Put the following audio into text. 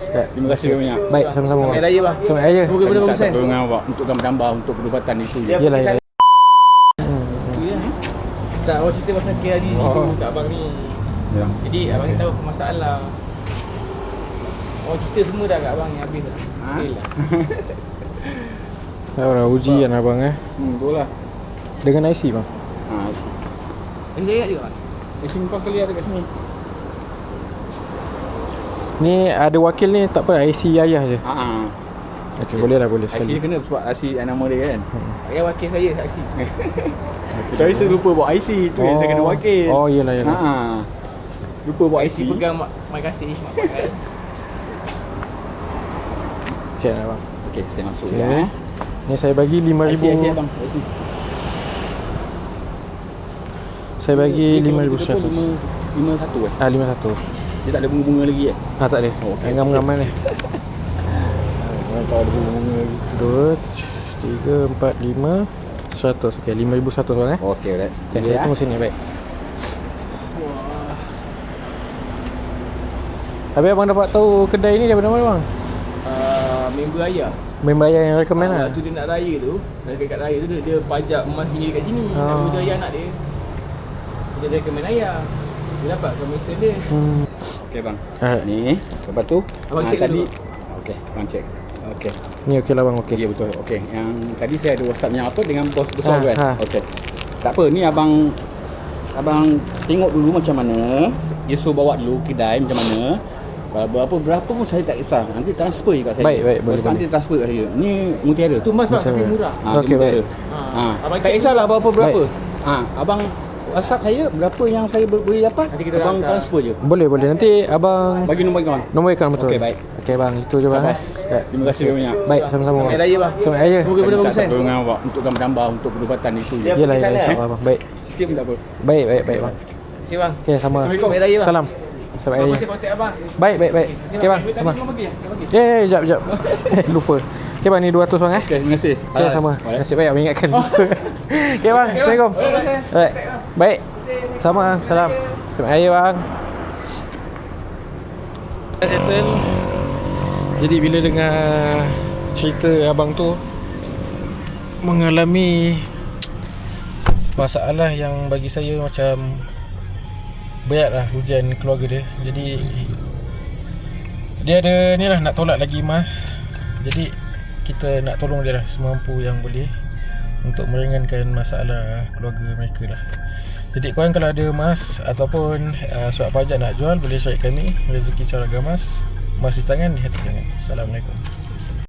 Terima kasih banyak. Baik, sama-sama. Selamat Raya bang. Selamat Raya. Semoga Saya minta berbagusan. pertolongan awak untuk tambah untuk perubatan itu je. Yalah, yalah. Tak, awak cerita pasal KRD ni kat abang ni. Ya. Jadi abang ni tahu masalah. Awak cerita semua dah kat abang ni habis dah. Okey lah. Dah orang ujian abang Betul lah. dengan IC bang. Saya ingat juga bang. Mesin kau sekali ada kat sini. Ni ada wakil ni tak apa IC ayah je. Okey, boleh lah, boleh IC sekali. kena sebab IC nama dia kan. Saya wakil saya saksi. Tapi saya lupa bawa IC tu yang saya kena wakil. Oh, iyalah, iyalah. Lupa bawa IC. Pegang mak kasih mak pakai. Okey lah bang. Okey, saya masuk Okey. ya. Ni saya bagi 5,000. IC bang. IC. Saya bagi 5,100. 51 Ah, 51. Dia tak ada bunga-bunga lagi Ah, tak ada. okey. Ngam-ngaman ni. Kalau ada bunga-bunga lagi. 2, 3, 4, 5, 100. Okey, 5,100 bang Okey, alright. Okey, saya tunggu sini, baik. Habis abang dapat tahu kedai ni daripada mana bang? Member ayah. Member ayah yang recommend lah. Waktu dia nak raya tu, dekat raya tu dia pajak emas bini dekat sini. Nak muda ayah anak dia. Dia recommend ayah. Dia dapat komisen dia. Okey bang. Alright. Ni, lepas tu Abang cek tadi. dulu. Okey, abang cek. Okey. Ni okey lah bang, okey. Ya betul. Okey. Yang tadi saya ada WhatsApp yang apa dengan bos besar Ha, kan. ha. Okey. Tak apa, ni abang tengok dulu macam mana. Dia suruh bawa dulu kedai macam mana. Kalau berapa pun saya tak kisah. Nanti transfer je kat saya. Baik, boleh, Nanti transfer kat saya. Ni mutiara. Tu emas bang tapi Macam- murah. Okey, baik. Abang Tak cek kisahlah berapa. Baik. Abang WhatsApp saya berapa yang saya boleh dapat. Nanti kita abang hantar. transfer je. Boleh, boleh. Nanti abang Bagi nombor akaun. nombor akaun betul. Okey, baik. Okey bang, itu je bang. Sabas. Terima kasih banyak. Baik, sama-sama. Selamat Raya bang. Selamat Raya. Semoga Saya minta berbagusan. pertolongan awak untuk tambah untuk perubatan itu je. Yalah, yalah, insya-Allah bang. Baik. Sikit pun tak apa. Baik, baik, baik bang. Terima kasih bang. Okey, sama. Assalamualaikum. Selamat Raya bang. Salam. Selamat Terima Raya. kasih kontak abang. Baik, baik, baik. Okey bang, sama. Tadi belum bagi. Tak bagi. Jap, jap. Lupa. Okey bang, ni 200 bang Okey, terima kasih. Okey, sama. Nasib baik abang ingatkan. Okey bang, Assalamualaikum. Baik. Baik. Sama, salam. Selamat Raya bang. Settle. Jadi bila dengar cerita abang tu mengalami masalah yang bagi saya macam berat lah hujan keluarga dia. Jadi dia ada ni lah nak tolak lagi emas. Jadi kita nak tolong dia lah semampu yang boleh untuk meringankan masalah keluarga mereka lah. Jadi korang kalau ada emas ataupun surat pajak nak jual, boleh cari kami Rezeki Saraga Emas. Emas di tangan, di hati jangan. Assalamualaikum.